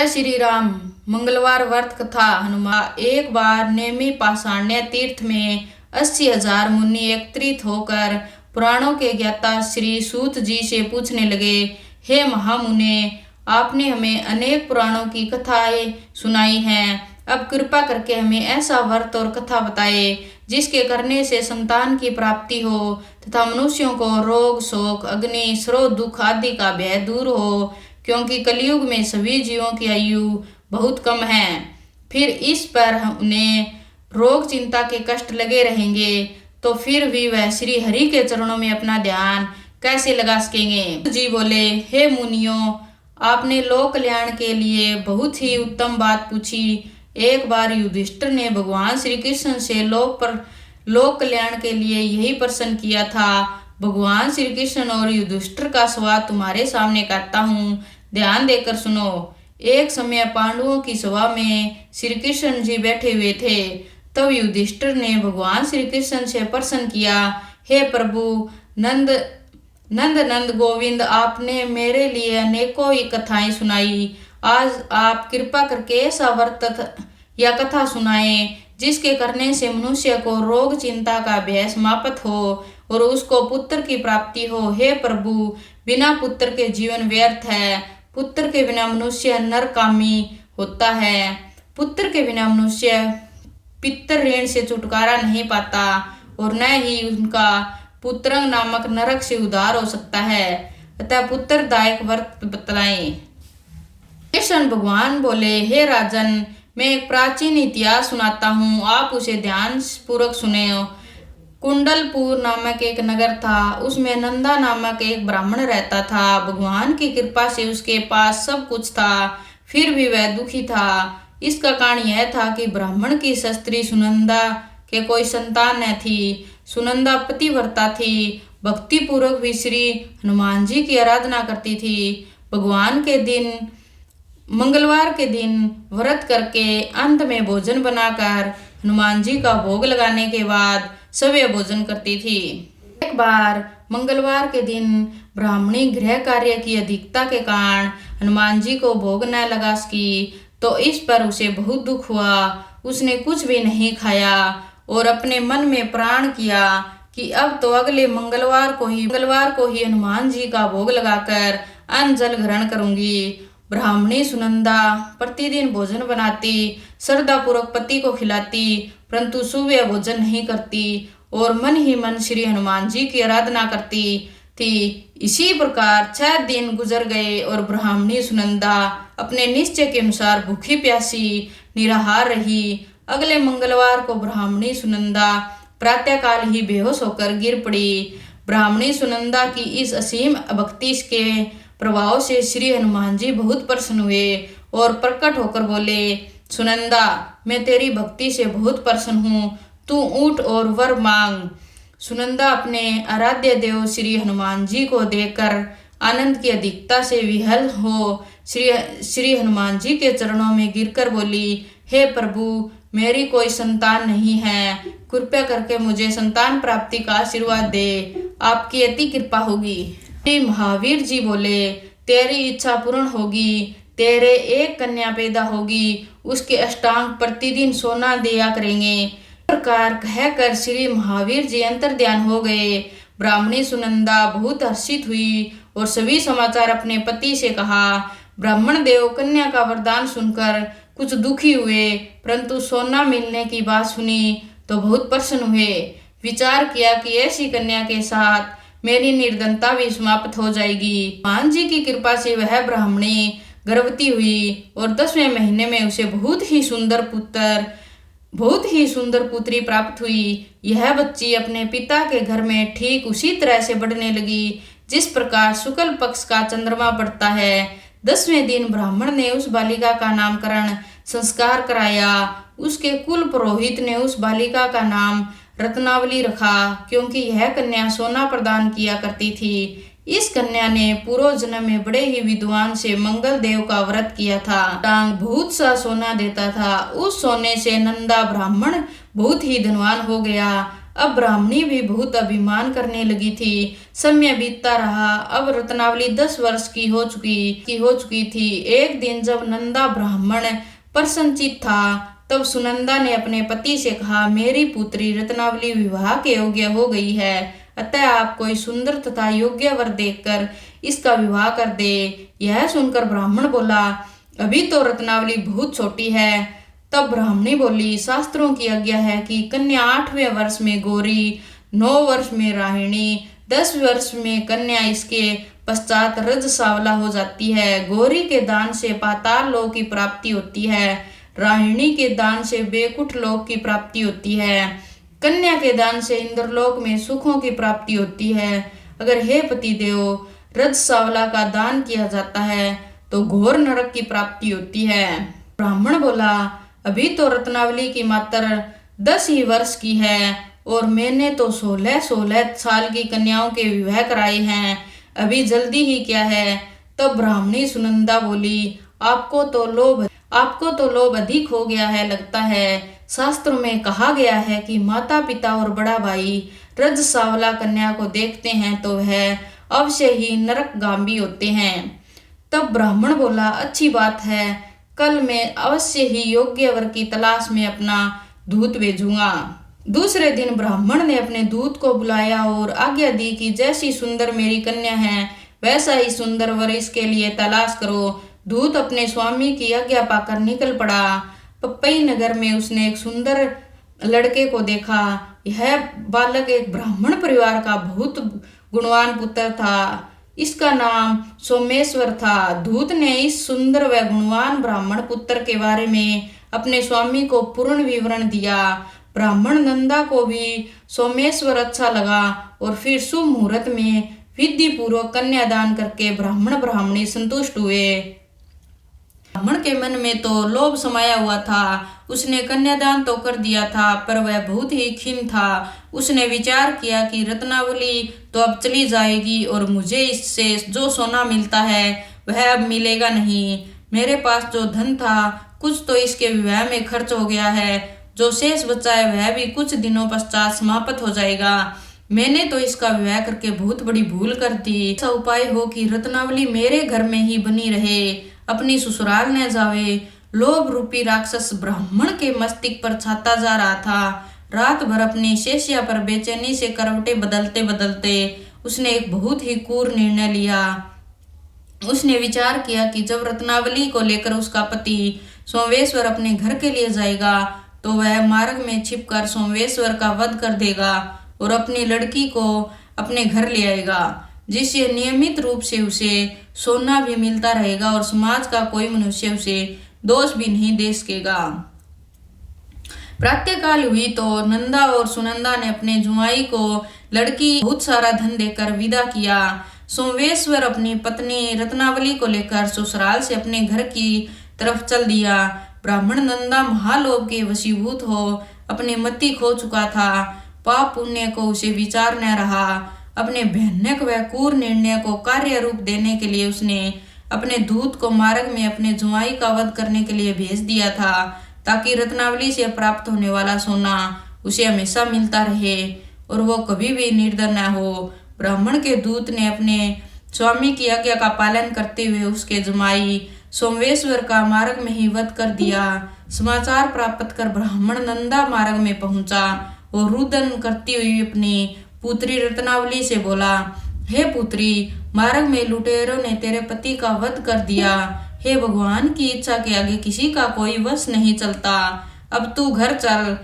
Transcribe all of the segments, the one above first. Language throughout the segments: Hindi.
जय श्री राम। मंगलवार व्रत कथा। हनुमान एक बार नेमी पाषाण्य तीर्थ में 80,000 मुनि एकत्रित होकर पुराणों के ज्ञाता श्री सूत जी से पूछने लगे, हे महामुने, आपने हमें अनेक पुराणों की कथाएं सुनाई हैं। अब कृपा करके हमें ऐसा व्रत और कथा बताए जिसके करने से संतान की प्राप्ति हो तथा मनुष्यों को रोग, शोक, अग्नि, स्रोत, दुख आदि का भय दूर हो, क्योंकि कलयुग में सभी जीवों की आयु बहुत कम है। फिर इस पर उन्हें रोग चिंता के कष्ट लगे रहेंगे तो फिर भी वह श्री हरि के चरणों में अपना ध्यान कैसे लगा सकेंगे। जी बोले, हे मुनियों, आपने लोक कल्याण के लिए बहुत ही उत्तम बात पूछी। एक बार युधिष्ठिर ने भगवान श्री कृष्ण से लोक कल्याण के लिए यही प्रश्न किया था। भगवान श्री कृष्ण और युधिष्ठिर का संवाद तुम्हारे सामने करता हूँ, ध्यान देकर सुनो। एक समय पांडवों की सभा में श्री कृष्ण जी बैठे हुए थे। तब युधिष्ठिर ने भगवान श्री कृष्ण से प्रश्न किया, हे प्रभु नंद गोविंद, आपने मेरे लिए अनेकों ही कथाएं सुनाई। आज आप कृपा करके ऐसा व्रत या कथा सुनाएं जिसके करने से मनुष्य को रोग चिंता का भय समाप्त हो और उसको पुत्र की प्राप्ति हो। हे प्रभु, बिना पुत्र के जीवन व्यर्थ है। पुत्र के बिना मनुष्य नरकामी होता है। पुत्र के बिना मनुष्य पितृ ऋण से छुटकारा नहीं पाता और न ही उनका पुत्रंग नामक नरक से उद्धार हो सकता है। अतः पुत्रदायक व्रत बतलाएं। कृष्ण भगवान बोले, हे राजन, मैं एक प्राचीन इतिहास सुनाता हूँ, आप उसे ध्यान पूर्वक सुने। कुंडलपुर नामक एक नगर था। उसमें नंदा नामक एक ब्राह्मण रहता था। भगवान की कृपा से उसके पास सब कुछ था, फिर भी वह दुखी था। इसका कारण यह था कि ब्राह्मण की स्त्री सुनंदा के कोई संतान न थी। सुनंदा पतिव्रता थी, भक्ति पूर्वक भी श्री हनुमान जी की आराधना करती थी। भगवान के दिन मंगलवार के दिन व्रत करके अंत में भोजन बनाकर हनुमान जी का भोग लगाने के बाद सवे भोजन करती थी। एक बार मंगलवार के दिन ब्राह्मणी गृह कार्य की अधिकता के कारण हनुमान जी को भोग न लगा सकी, तो इस पर उसे बहुत दुख हुआ। उसने कुछ भी नहीं खाया और अपने मन में प्रण किया कि अब तो अगले मंगलवार को ही हनुमान जी का भोग लगाकर अन्न जल ग्रहण करूंगी। ब्राह्मणी सुनंदा प्रतिदिन भोजन बनाती, श्रद्धा पूर्वक पति को खिलाती, परंतु सुबह भोजन नहीं करती और मन ही मन श्री हनुमान जी की आराधना करती थी। इसी प्रकार 6 दिन गुजर गए और ब्राह्मणी सुनंदा अपने निश्चय के अनुसार भूखी प्यासी निराहार रही। अगले मंगलवार को ब्राह्मणी सुनंदा प्रातःकाल ही बेहोश होकर गिर पड़ी। ब्राह्मणी सुनंदा की इस असीम भक्ति के प्रभाव से श्री हनुमान जी बहुत प्रसन्न हुए और प्रकट होकर बोले, सुनंदा, मैं तेरी भक्ति से बहुत प्रसन्न हूँ, तू उठ और वर मांग। सुनंदा अपने आराध्य देव श्री हनुमान जी को देखकर आनंद की अधिकता से विहल हो श्री हनुमान जी के चरणों में गिरकर बोली, हे प्रभु, मेरी कोई संतान नहीं है, कृपया करके मुझे संतान प्राप्ति का आशीर्वाद दे, आपकी अति कृपा होगी। श्री महावीर जी बोले, तेरी इच्छा पूर्ण होगी, तेरे एक कन्या पैदा होगी, उसके अष्टांग प्रतिदिन सोना दिया करेंगे। प्रकार कहकर श्री महावीर जी अंतर ध्यान हो गए। ब्राह्मणी सुनंदा बहुत हर्षित हुई और सभी समाचार अपने पति से कहा। ब्राह्मण देव कन्या का वरदान सुनकर कुछ दुखी हुए, परंतु सोना मिलने की बात सुनी तो बहुत प्रसन्न हुए। विचार किया कि ऐसी कन्या के साथ मेरी निर्धनता भी समाप्त हो जाएगी। हनुमान जी की कृपा से वह ब्राह्मणी गर्भवती हुई और 10वें महीने में उसे बहुत ही सुंदर पुत्री प्राप्त हुई। यह बच्ची अपने पिता के घर में ठीक उसी तरह से बढ़ने लगी जिस प्रकार शुक्ल पक्ष का चंद्रमा बढ़ता है। 10वें दिन ब्राह्मण ने उस बालिका का नामकरण संस्कार कराया। उसके कुल पुरोहित ने उस बालिका का नाम रत्नावली रखा, क्योंकि यह कन्या सोना प्रदान किया करती थी। इस कन्या ने पूर्व जन्म में बड़े ही विद्वान से मंगल देव का व्रत किया था। टांग बहुत सा सोना देता था। उस सोने से नंदा ब्राह्मण बहुत ही धनवान हो गया। अब ब्राह्मणी भी बहुत अभिमान करने लगी थी। समय बीतता रहा। अब रत्नावली 10 वर्ष की हो चुकी थी। एक दिन जब नंदा ब्राह्मण प्रसन्नचित्त था, तब सुनंदा ने अपने पति से कहा, मेरी पुत्री रत्नावली विवाह के योग्य हो गई है, अतः आप कोई सुंदर तथा योग्य वर देखकर इसका विवाह कर दे। यह सुनकर ब्राह्मण बोला, अभी तो रत्नावली बहुत छोटी है। तब ब्राह्मणी बोली, शास्त्रों की आज्ञा है कि कन्या 8वें वर्ष में गौरी, 9 वर्ष में राहिणी, 10 वर्ष में कन्या, इसके पश्चात रज सावला हो जाती है। गौरी के दान से पाताल लोक की प्राप्ति होती है, राहिणी के दान से बेकुट लोक की प्राप्ति होती है, कन्या के दान से इंद्रलोक में सुखों की प्राप्ति होती है। अगर हे पतिदेव रज सावला का दान किया जाता है तो घोर नरक की प्राप्ति होती है। ब्राह्मण बोला, अभी तो रत्नावली की मात्र 10 ही वर्ष की है और मैंने तो 16 साल की कन्याओं के विवाह कराए हैं, अभी जल्दी ही क्या है। तब ब्राह्मणी सुनंदा बोली, आपको तो लोभ अधिक हो गया है लगता है। शास्त्र में कहा गया है कि माता पिता और बड़ा भाई रज सावला कन्या को देखते हैं तो वह अवश्य ही नरकगामी होते हैं। तब ब्राह्मण बोला, अच्छी बात है, कल मैं अवश्य ही योग्य वर की तलाश में अपना दूत भेजूंगा। दूसरे दिन ब्राह्मण ने अपने दूत को बुलाया और आज्ञा दी कि जैसी सुंदर मेरी कन्या है वैसा ही सुंदर वर इसके लिए तलाश करो। दूत अपने स्वामी की आज्ञा पाकर निकल पड़ा। पप्पई नगर में उसने एक सुंदर लड़के को देखा। यह बालक एक ब्राह्मण परिवार का बहुत गुणवान पुत्र था। इसका नाम सोमेश्वर था। दूत ने इस सुंदर व गुणवान ब्राह्मण पुत्र के बारे में अपने स्वामी को पूर्ण विवरण दिया। ब्राह्मण नंदा को भी सोमेश्वर अच्छा लगा और फिर शुभ मुहूर्त में विधि पूर्वक कन्यादान करके ब्राह्मण ब्राह्मणी संतुष्ट हुए। ब्राह्मण के मन में तो लोभ समाया हुआ था। उसने कन्यादान तो कर दिया था, पर वह बहुत ही खिन्न था। उसने विचार किया कि रत्नावली तो अब चली जाएगी और मुझे इससे जो सोना मिलता है वह अब मिलेगा नहीं। मेरे पास जो धन था कुछ तो इसके विवाह में खर्च हो गया है, जो शेष बचा है वह भी कुछ दिनों पश्चात समाप्त हो जाएगा। मैंने तो इसका विवाह करके बहुत बड़ी भूल कर दी। ऐसा उपाय हो कि रत्नावली मेरे घर में ही बनी रहे, अपनी ससुराल न जावे। लोभ रूपी राक्षस ब्राह्मण के मस्तिष्क पर छाता जा रहा था। रात भर अपनी शेष्या पर बेचैनी से करवटें बदलते बदलते उसने एक बहुत ही क्रूर निर्णय लिया। उसने विचार किया कि जब रत्नावली को लेकर उसका पति सोमेश्वर अपने घर के लिए जाएगा तो वह मार्ग में छिपकर सोमेश्वर का वध कर देगा और अपनी लड़की को अपने घर ले आएगा, जिससे नियमित रूप से उसे सोना भी मिलता रहेगा और समाज का कोई मनुष्य उसे दोष भी नहीं दे सकेगा। प्रातःकाल हुई तो नंदा और सुनंदा ने अपने जुआई को लड़की बहुत सारा धन देकर विदा किया। सोमेश्वर अपनी पत्नी रत्नावली को लेकर ससुराल से अपने घर की तरफ चल दिया। ब्राह्मण नंदा महालोभ के वशीभूत हो अपनी मति खो चुका था। पाप पुण्य को उसे विचार न रहा। अपने भयानक व क्रूर निर्णय को कार्य रूप देने के लिए उसने अपने दूत को मार्ग में अपने जुआई का वध करने के लिए भेज दिया था, ताकि रत्नावली से प्राप्त होने वाला सोना उसे हमेशा मिलता रहे और वो कभी भी निर्धन न हो। ब्राह्मण के दूत ने अपने स्वामी की आज्ञा का पालन करते हुए उसके जुमाई सोमेश्वर का मार्ग में ही वध कर दिया। समाचार प्राप्त कर ब्राह्मण नंदा मार्ग में पहुंचा और रुदन करती हुई अपनी पुत्री रत्नावली से बोला, हे पुत्री, मार्ग में लुटेरों ने तेरे पति का वध कर दिया। हे भगवान की इच्छा के आगे किसी का कोई वश नहीं चलता। अब तू घर चल,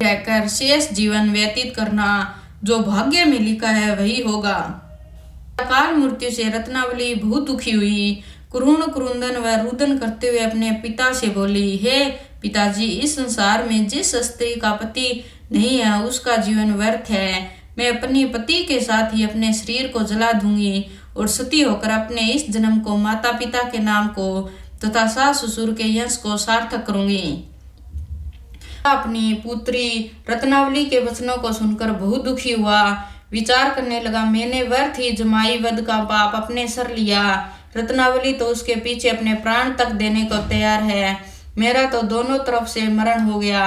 रहकर शेष जीवन व्यतीत करना, जो भाग्य में लिखा है वही होगा। अकाल मृत्यु से रत्नावली बहुत दुखी हुई। क्रुण क्रुंदन व रुदन करते हुए अपने पिता से बोली, हे पिताजी, इस संसार में जिस स्त्री का पति नहीं है उसका जीवन व्यर्थ है। मैं अपनी पति के साथ ही अपने शरीर को जला दूंगी और सती होकर अपने इस जन्म को माता पिता के नाम को तथा सास ससुर के यश को सार्थक करूंगी। अपनी पुत्री रत्नावली के वचनों को सुनकर बहुत दुखी हुआ। विचार करने लगा, मैंने व्यर्थ ही जमाई वध का पाप अपने सर लिया। रत्नावली तो उसके पीछे अपने प्राण तक देने को तैयार है। मेरा तो दोनों तरफ से मरण हो गया।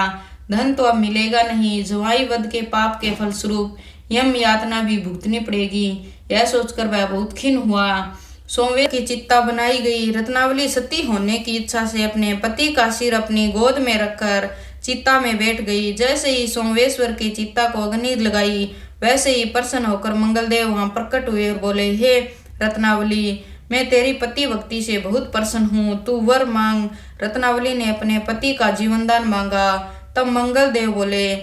धन तो अब मिलेगा नहीं, जवाई वध के पाप के फलस्वरूप यम यातना भी भुगतनी पड़ेगी। यह सोचकर वह बहुत खिन्न हुआ। सोमवेश की चिता बनाई गई। रत्नावली सती होने की इच्छा से अपने पति का सिर अपनी गोद में रखकर चिता में बैठ गई। जैसे ही सोमवेश्वर की चिता को अग्नि लगाई, वैसे ही प्रसन्न होकर मंगलदेव वहां प्रकट हुए और बोले, हे रत्नावली, मैं तेरी पति भक्ति से बहुत प्रसन्न हूँ, तू वर मांग। रत्नावली ने अपने पति का जीवनदान मांगा। तब मंगलदेव बोले,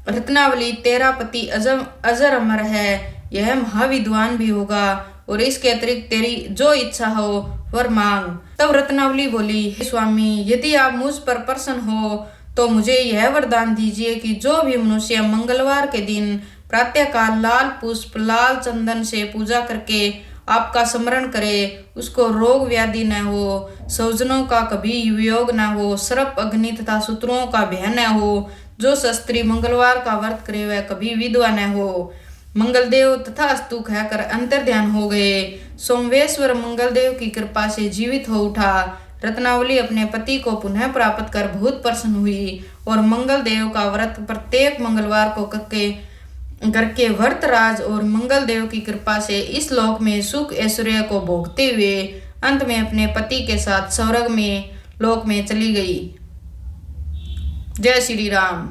रत्नावली, तेरा पति अजर अमर है, यह महाविद्वान भी होगा और इसके अतिरिक्त तेरी जो इच्छा हो वर मांग। तब रत्नावली बोली, हे स्वामी, यदि आप मुझ पर प्रसन्न हो तो मुझे यह वरदान दीजिए कि जो भी मनुष्य मंगलवार के दिन प्रातःकाल लाल पुष्प लाल चंदन से पूजा करके आपका स्मरण करे, उसको रोग व्याधि न हो, स्वजनों का कभी वियोग न हो, सर्प अग्नि तथा शत्रुओं का भय न हो। जो शस्त्री मंगलवार का व्रत करे वह कभी विधवा न हो। मंगलदेव तथास्तु कहकर अंतर्ध्यान हो गए। सोमवेश्वर मंगलदेव की कृपा से जीवित हो उठा। रत्नावली अपने पति को पुनः प्राप्त कर बहुत प्रसन्न हुई और मंगलदेव का व्रत प्रत्येक मंगलवार को करके व्रतराज और मंगलदेव की कृपा से इस लोक में सुख ऐश्वर्य को भोगते हुए अंत में अपने पति के साथ स्वर्ग में लोक में चली गई। जय श्री राम।